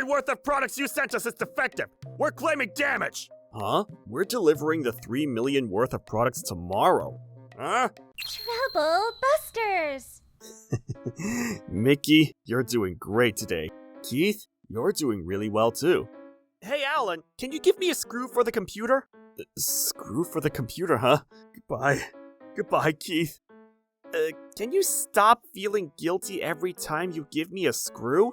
worth of products you sent us is defective. We're claiming damage. Huh? We're delivering the 3 million worth of products tomorrow. Huh? Trouble busters! Mickey, you're doing great today. Keith, you're doing really well too. Hey, Alan, can you give me a screw for the computer? Screw for the computer, huh? Goodbye. Goodbye, Keith. Can you stop feeling guilty every time you give me a screw?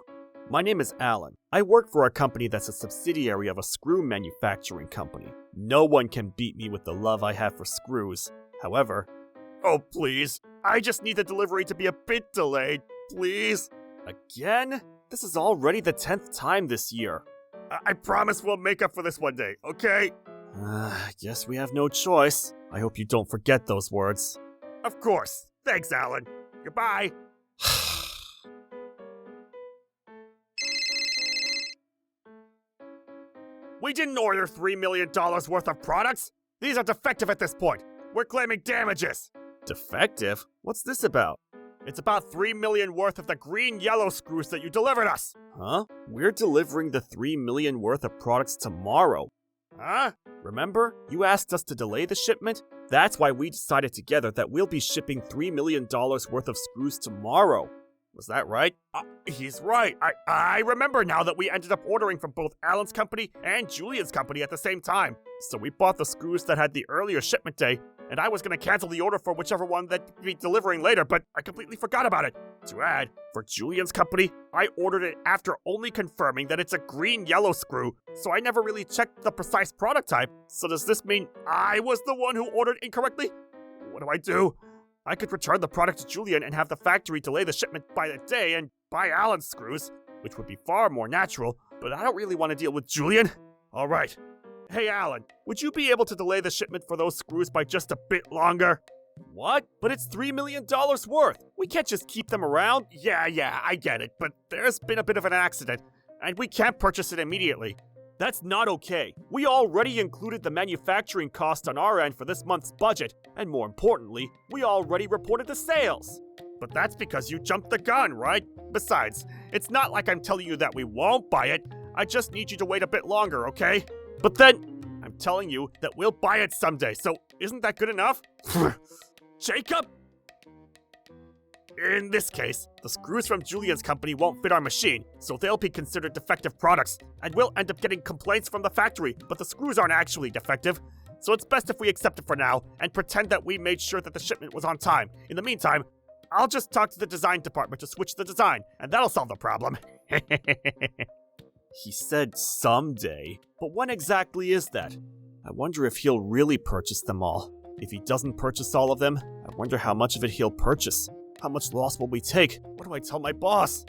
My name is Alan. I work for a company that's a subsidiary of a screw manufacturing company. No one can beat me with the love I have for screws. However... Oh, please. I just need the delivery to be a bit delayed. Please. Again? This is already the 10th time this year. I promise we'll make up for this one day, okay? Guess we have no choice. I hope you don't forget those words. Of course. Thanks, Alan. Goodbye. We didn't order $3 million worth of products. These are defective at this point. We're claiming damages. Defective? What's this about? It's about $3 million worth of the green-yellow screws that you delivered us. Huh? We're delivering the 3 million worth of products tomorrow. Huh? Remember? You asked us to delay the shipment? That's why we decided together that we'll be shipping $3 million worth of screws tomorrow. Was that right? He's right. I remember now that we ended up ordering from both Alan's company and Julian's company at the same time. So we bought the screws that had the earlier shipment day, and I was going to cancel the order for whichever one that we'd be delivering later, but I completely forgot about it. To add, for Julian's company, I ordered it after only confirming that it's a green-yellow screw, so I never really checked the precise product type. So does this mean I was the one who ordered incorrectly? What do I do? I could return the product to Julian and have the factory delay the shipment by a day and buy Alan's screws, which would be far more natural, but I don't really want to deal with Julian. All right. Hey, Alan, would you be able to delay the shipment for those screws by just a bit longer? What? But it's $3 million worth. We can't just keep them around. Yeah, I get it, but there's been a bit of an accident, and we can't purchase it immediately. That's not okay. We already included the manufacturing cost on our end for this month's budget, and more importantly, we already reported the sales. But that's because you jumped the gun, right? Besides, it's not like I'm telling you that we won't buy it. I just need you to wait a bit longer, okay? But then, I'm telling you that we'll buy it someday, so isn't that good enough? Jacob? In this case, the screws from Julian's company won't fit our machine, so they'll be considered defective products, and we'll end up getting complaints from the factory, but the screws aren't actually defective. So it's best if we accept it for now, and pretend that we made sure that the shipment was on time. In the meantime, I'll just talk to the design department to switch the design, and that'll solve the problem. He said someday, but when exactly is that? I wonder if he'll really purchase them all. If he doesn't purchase all of them, I wonder how much of it he'll purchase. How much loss will we take? What do I tell my boss?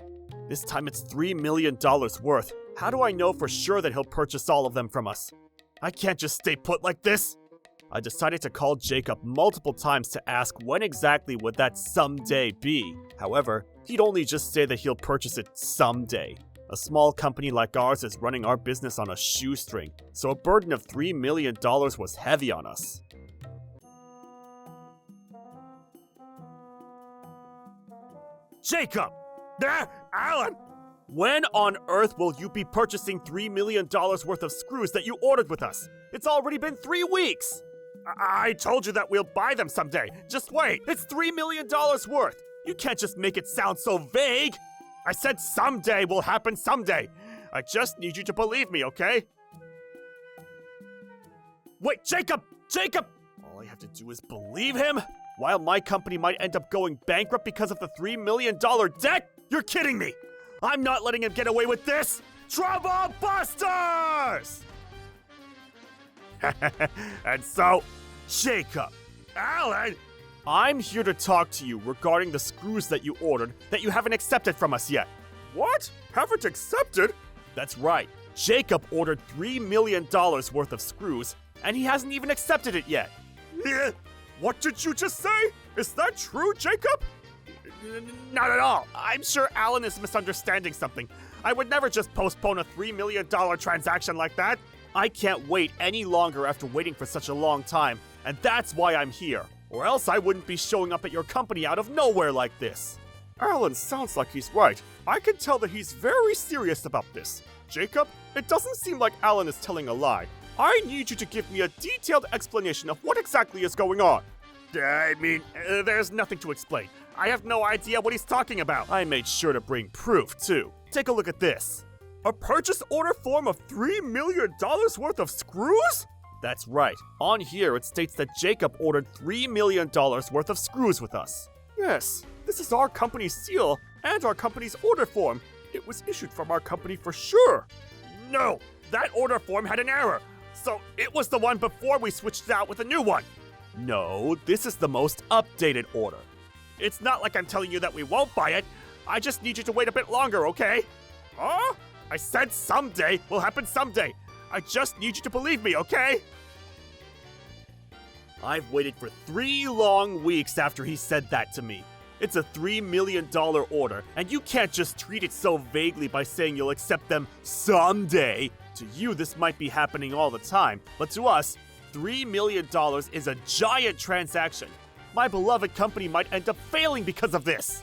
This time it's $3 million worth. How do I know for sure that he'll purchase all of them from us? I can't just stay put like this. I decided to call Jacob multiple times to ask when exactly would that someday be. However, he'd only just say that he'll purchase it someday. A small company like ours is running our business on a shoestring, so a burden of $3 million was heavy on us. Jacob! Alan! When on earth will you be purchasing $3 million worth of screws that you ordered with us? It's already been 3 weeks! I told you that we'll buy them someday. Just wait. It's $3 million worth. You can't just make it sound so vague. I said someday will happen someday. I just need you to believe me, okay? Wait, Jacob! Jacob! All I have to do is believe him? While my company might end up going bankrupt because of the $3 million debt? You're kidding me! I'm not letting him get away with this! Trouble busters! And so, Jacob, Alan, I'm here to talk to you regarding the screws that you ordered that you haven't accepted from us yet. What? Haven't accepted? That's right. Jacob ordered $3 million worth of screws, and he hasn't even accepted it yet. What did you just say? Is that true, Jacob? Not at all. I'm sure Alan is misunderstanding something. I would never just postpone a $3 million transaction like that. I can't wait any longer after waiting for such a long time, and that's why I'm here. Or else I wouldn't be showing up at your company out of nowhere like this. Alan sounds like he's right. I can tell that he's very serious about this. Jacob, it doesn't seem like Alan is telling a lie. I need you to give me a detailed explanation of what exactly is going on. There's nothing to explain. I have no idea what he's talking about. I made sure to bring proof, too. Take a look at this. A purchase order form of $3 million worth of screws? That's right. On here, it states that Jacob ordered $3 million worth of screws with us. Yes, this is our company's seal and our company's order form. It was issued from our company for sure. No, that order form had an error. So it was the one before we switched it out with a new one. No, this is the most updated order. It's not like I'm telling you that we won't buy it. I just need you to wait a bit longer, okay? Huh? I said someday will happen someday. I just need you to believe me, okay? I've waited for 3 long weeks after he said that to me. It's a $3 million order, and you can't just treat it so vaguely by saying you'll accept them someday. To you, this might be happening all the time, but to us, $3 million is a giant transaction. My beloved company might end up failing because of this.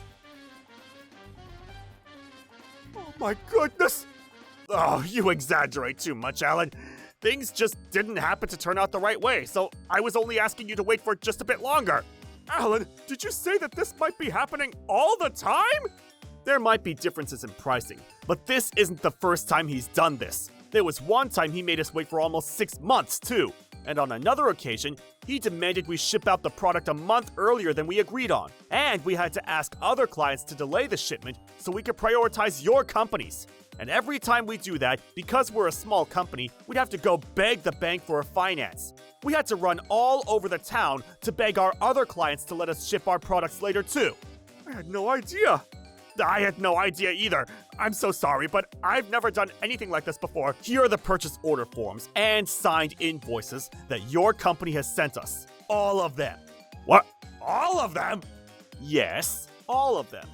Oh my goodness! Oh, you exaggerate too much, Alan. Things just didn't happen to turn out the right way, so I was only asking you to wait for just a bit longer. Alan, did you say that this might be happening all the time? There might be differences in pricing, but this isn't the first time he's done this. There was one time he made us wait for almost 6 months, too. And on another occasion, he demanded we ship out the product a month earlier than we agreed on. And we had to ask other clients to delay the shipment so we could prioritize your companies. And every time we do that, because we're a small company, we'd have to go beg the bank for a finance. We had to run all over the town to beg our other clients to let us ship our products later too. I had no idea. I had no idea either. I'm so sorry, but I've never done anything like this before. Here are the purchase order forms and signed invoices that your company has sent us. All of them. What? All of them? Yes, all of them.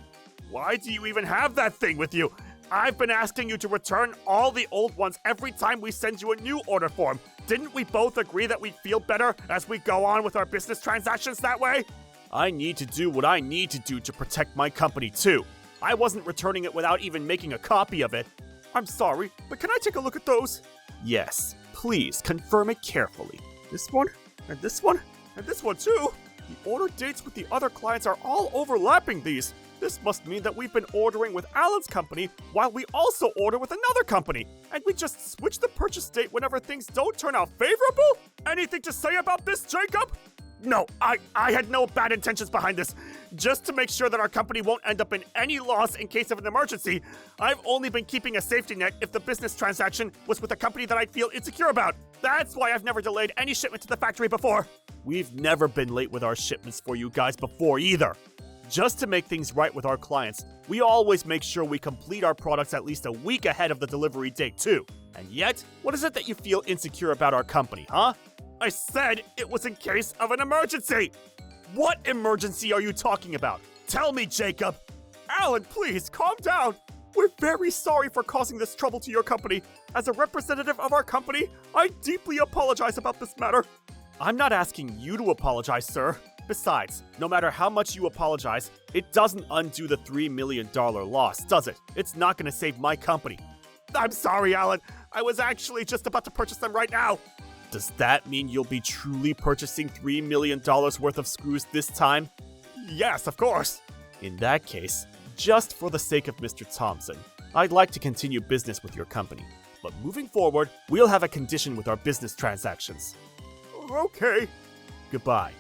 Why do you even have that thing with you? I've been asking you to return all the old ones every time we send you a new order form. Didn't we both agree that we'd feel better as we go on with our business transactions that way? I need to do what I need to do to protect my company too. I wasn't returning it without even making a copy of it. I'm sorry, but can I take a look at those? Yes, please confirm it carefully. This one, and this one, and this one too. The order dates with the other clients are all overlapping these. This must mean that we've been ordering with Alan's company while we also order with another company. And we just switch the purchase date whenever things don't turn out favorable? Anything to say about this, Jacob? No, I had no bad intentions behind this. Just to make sure that our company won't end up in any loss in case of an emergency, I've only been keeping a safety net if the business transaction was with a company that I'd feel insecure about. That's why I've never delayed any shipment to the factory before. We've never been late with our shipments for you guys before either. Just to make things right with our clients, we always make sure we complete our products at least a week ahead of the delivery date too. And yet, what is it that you feel insecure about our company, huh? I said it was in case of an emergency! What emergency are you talking about? Tell me, Jacob! Alan, please, calm down! We're very sorry for causing this trouble to your company. As a representative of our company, I deeply apologize about this matter. I'm not asking you to apologize, sir. Besides, no matter how much you apologize, it doesn't undo the $3 million loss, does it? It's not going to save my company. I'm sorry, Alan. I was actually just about to purchase them right now. Does that mean you'll be truly purchasing $3 million worth of screws this time? Yes, of course. In that case, just for the sake of Mr. Thompson, I'd like to continue business with your company. But moving forward, we'll have a condition with our business transactions. Okay. Goodbye.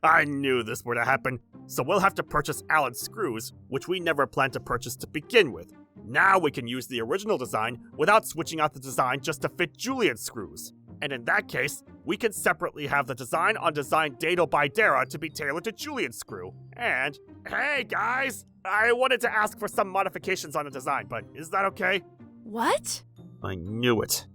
I knew this were to happen, so we'll have to purchase Alan's screws, which we never planned to purchase to begin with. Now we can use the original design without switching out the design just to fit Julian's screws. And in that case, we can separately have the design on design Dado by Dara to be tailored to Julian's screw. And, hey guys, I wanted to ask for some modifications on the design, but is that okay? What? I knew it.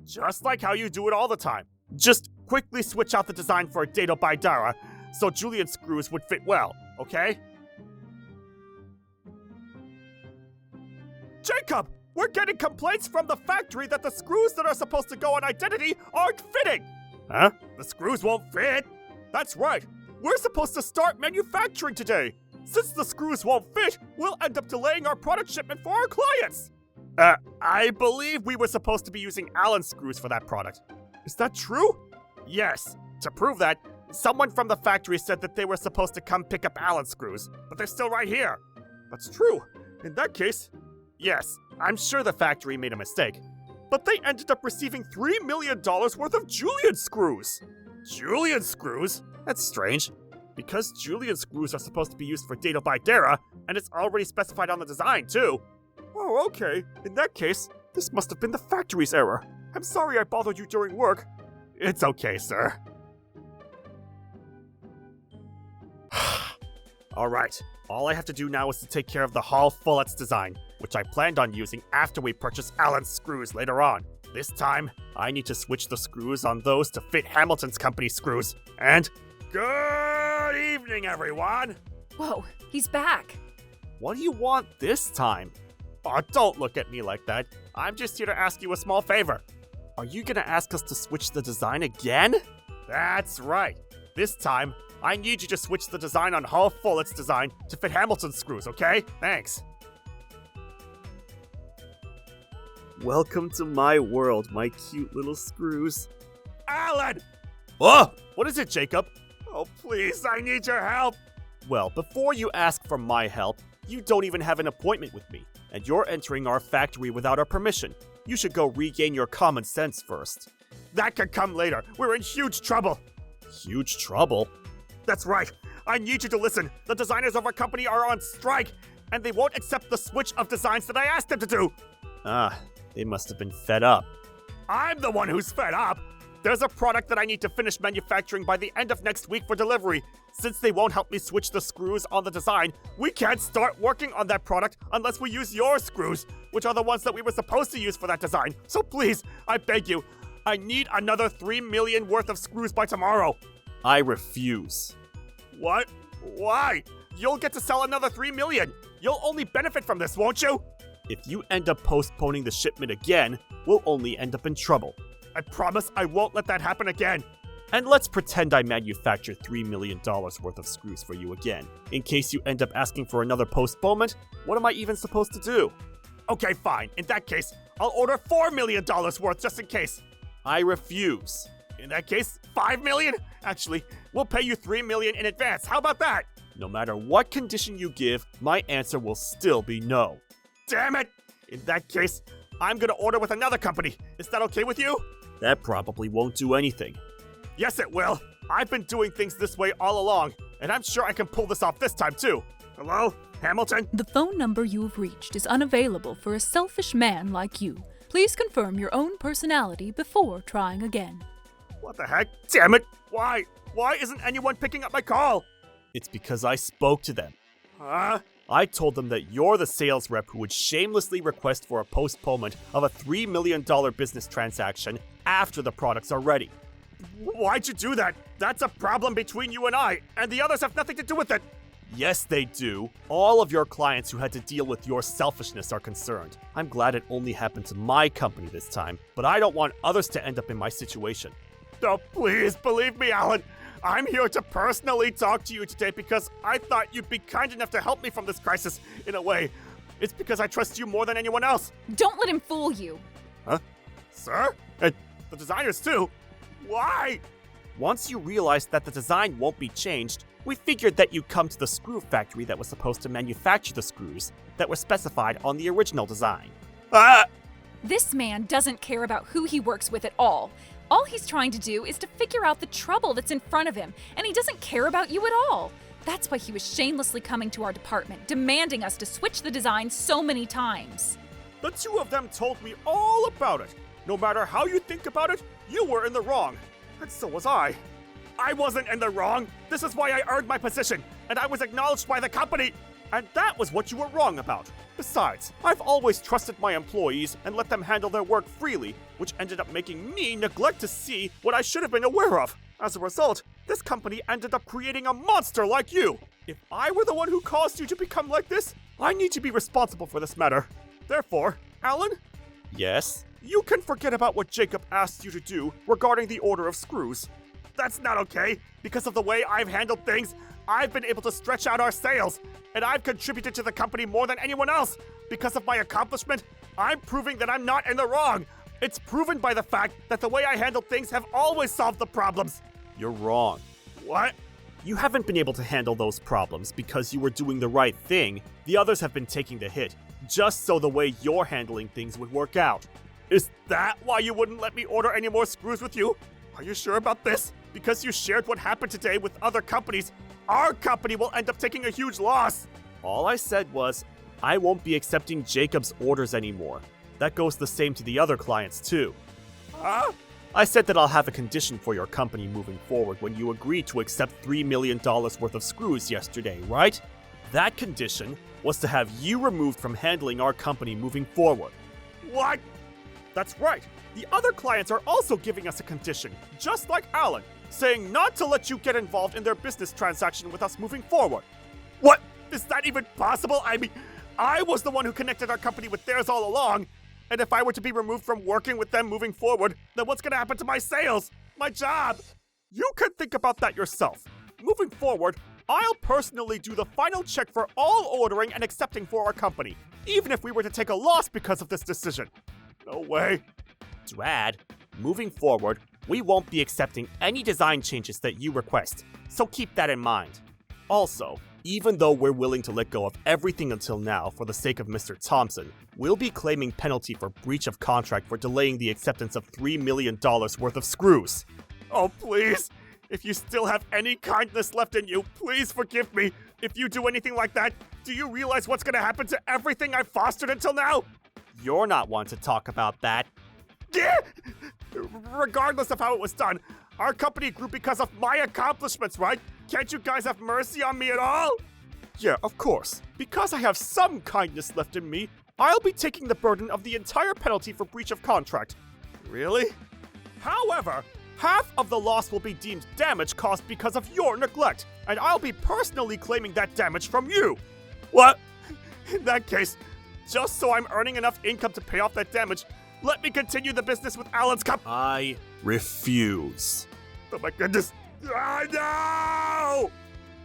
Just like how you do it all the time. Just quickly switch out the design for Dado by Dara so Julian's screws would fit well, okay? Jacob! We're getting complaints from the factory that the screws that are supposed to go on Identity aren't fitting! Huh? The screws won't fit! That's right! We're supposed to start manufacturing today! Since the screws won't fit, we'll end up delaying our product shipment for our clients! I believe we were supposed to be using Allen screws for that product. Is that true? Yes. To prove that, someone from the factory said that they were supposed to come pick up Allen screws, but they're still right here. That's true. In that case, yes, I'm sure the factory made a mistake. But they ended up receiving $3 million worth of Julian screws. Julian screws? That's strange. Because Julian screws are supposed to be used for data by Dara, and it's already specified on the design, too. Oh, okay. In that case, this must have been the factory's error. I'm sorry I bothered you during work. It's okay, sir. Alright, all I have to do now is to take care of the Hall Fullets design, which I planned on using after we purchase Allen's screws later on. This time, I need to switch the screws on those to fit Hamilton's company screws. And good evening, everyone! Whoa, he's back. What do you want this time? Oh, don't look at me like that. I'm just here to ask you a small favor. Are you gonna ask us to switch the design again? That's right. This time, I need you to switch the design on Hall Fullett's design to fit Hamilton's screws, okay? Thanks. Welcome to my world, my cute little screws. Alan! Oh! What is it, Jacob? Oh, please, I need your help! Well, before you ask for my help, you don't even have an appointment with me, and you're entering our factory without our permission. You should go regain your common sense first. That could come later. We're in huge trouble. Huge trouble? That's right. I need you to listen. The designers of our company are on strike, and they won't accept the switch of designs that I asked them to do. Ah, they must have been fed up. I'm the one who's fed up. There's a product that I need to finish manufacturing by the end of next week for delivery. Since they won't help me switch the screws on the design, we can't start working on that product unless we use your screws, which are the ones that we were supposed to use for that design. So please, I beg you, I need another $3 million worth of screws by tomorrow. I refuse. What? Why? You'll get to sell another $3 million. You'll only benefit from this, won't you? If you end up postponing the shipment again, we'll only end up in trouble. I promise I won't let that happen again. And let's pretend I manufacture $3 million worth of screws for you again. In case you end up asking for another postponement, what am I even supposed to do? Okay, fine. In that case, I'll order $4 million worth just in case. I refuse. In that case, $5 million? Actually, we'll pay you $3 million in advance. How about that? No matter what condition you give, my answer will still be no. Damn it! In that case, I'm gonna order with another company. Is that okay with you? That probably won't do anything. Yes, it will. I've been doing things this way all along, and I'm sure I can pull this off this time, too. Hello? Hamilton? The phone number you have reached is unavailable for a selfish man like you. Please confirm your own personality before trying again. What the heck? Damn it! Why? Why isn't anyone picking up my call? It's because I spoke to them. Huh? I told them that you're the sales rep who would shamelessly request for a postponement of a $3 million business transaction after the products are ready. Why'd you do that? That's a problem between you and I, and the others have nothing to do with it. Yes, they do. All of your clients who had to deal with your selfishness are concerned. I'm glad it only happened to my company this time, but I don't want others to end up in my situation. Oh, please believe me, Alan. I'm here to personally talk to you today because I thought you'd be kind enough to help me from this crisis, in a way. It's because I trust you more than anyone else. Don't let him fool you. Huh? Sir? And the designers too? Why? Once you realized that the design won't be changed, we figured that you'd come to the screw factory that was supposed to manufacture the screws that were specified on the original design. This man doesn't care about who he works with at all. All he's trying to do is to figure out the trouble that's in front of him, and he doesn't care about you at all. That's why he was shamelessly coming to our department, demanding us to switch the design so many times. The two of them told me all about it. No matter how you think about it, you were in the wrong. And so was I. I wasn't in the wrong. This is why I earned my position, and I was acknowledged by the company. And that was what you were wrong about. Besides, I've always trusted my employees and let them handle their work freely, which ended up making me neglect to see what I should have been aware of. As a result, this company ended up creating a monster like you. If I were the one who caused you to become like this, I need to be responsible for this matter. Therefore, Alan? Yes? You can forget about what Jacob asked you to do regarding the order of screws. That's not okay. Because of the way I've handled things, I've been able to stretch out our sales, and I've contributed to the company more than anyone else. Because of my accomplishment, I'm proving that I'm not in the wrong. It's proven by the fact that the way I handled things have always solved the problems. You're wrong. What? You haven't been able to handle those problems because you were doing the right thing. The others have been taking the hit, just so the way you're handling things would work out. Is that why you wouldn't let me order any more screws with you? Are you sure about this? Because you shared what happened today with other companies, our company will end up taking a huge loss. All I said was, I won't be accepting Jacob's orders anymore. That goes the same to the other clients too. Huh? I said that I'll have a condition for your company moving forward when you agreed to accept $3 million worth of screws yesterday, right? That condition was to have you removed from handling our company moving forward. What? That's right. The other clients are also giving us a condition, just like Alan, saying not to let you get involved in their business transaction with us moving forward. What? Is that even possible? I mean, I was the one who connected our company with theirs all along. And if I were to be removed from working with them moving forward, then what's going to happen to my sales? My job? You can think about that yourself. Moving forward, I'll personally do the final check for all ordering and accepting for our company, even if we were to take a loss because of this decision. No way. To add, moving forward, we won't be accepting any design changes that you request, so keep that in mind. Also, even though we're willing to let go of everything until now for the sake of Mr. Thompson, we'll be claiming penalty for breach of contract for delaying the acceptance of $3 million worth of screws. Oh, please. If you still have any kindness left in you, please forgive me. If you do anything like that, do you realize what's going to happen to everything I've fostered until now? You're not one to talk about that. Yeah. Regardless of how it was done, our company grew because of my accomplishments, right? Can't you guys have mercy on me at all? Yeah, of course. Because I have some kindness left in me, I'll be taking the burden of the entire penalty for breach of contract. Really? However, half of the loss will be deemed damage caused because of your neglect, and I'll be personally claiming that damage from you. What? In that case, just so I'm earning enough income to pay off that damage, let me continue the business with Alan's company. I refuse. Oh my goodness. No!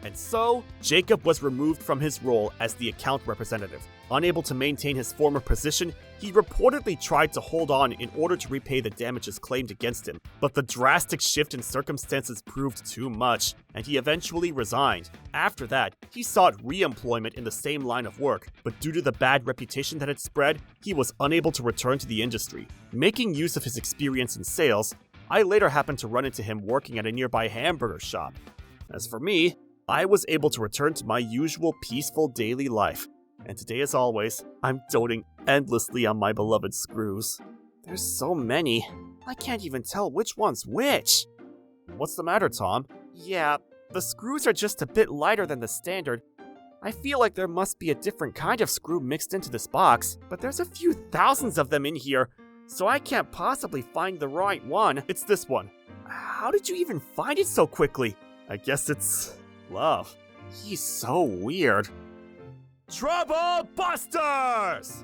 And so, Jacob was removed from his role as the account representative. Unable to maintain his former position, he reportedly tried to hold on in order to repay the damages claimed against him. But the drastic shift in circumstances proved too much, and he eventually resigned. After that, he sought re-employment in the same line of work, but due to the bad reputation that had spread, he was unable to return to the industry. Making use of his experience in sales, I later happened to run into him working at a nearby hamburger shop. As for me, I was able to return to my usual peaceful daily life. And today, as always, I'm doting endlessly on my beloved screws. There's so many, I can't even tell which one's which. What's the matter, Tom? Yeah, the screws are just a bit lighter than the standard. I feel like there must be a different kind of screw mixed into this box, but there's a few thousands of them in here, so I can't possibly find the right one. It's this one. How did you even find it so quickly? I guess it's love. He's so weird. Trouble Busters!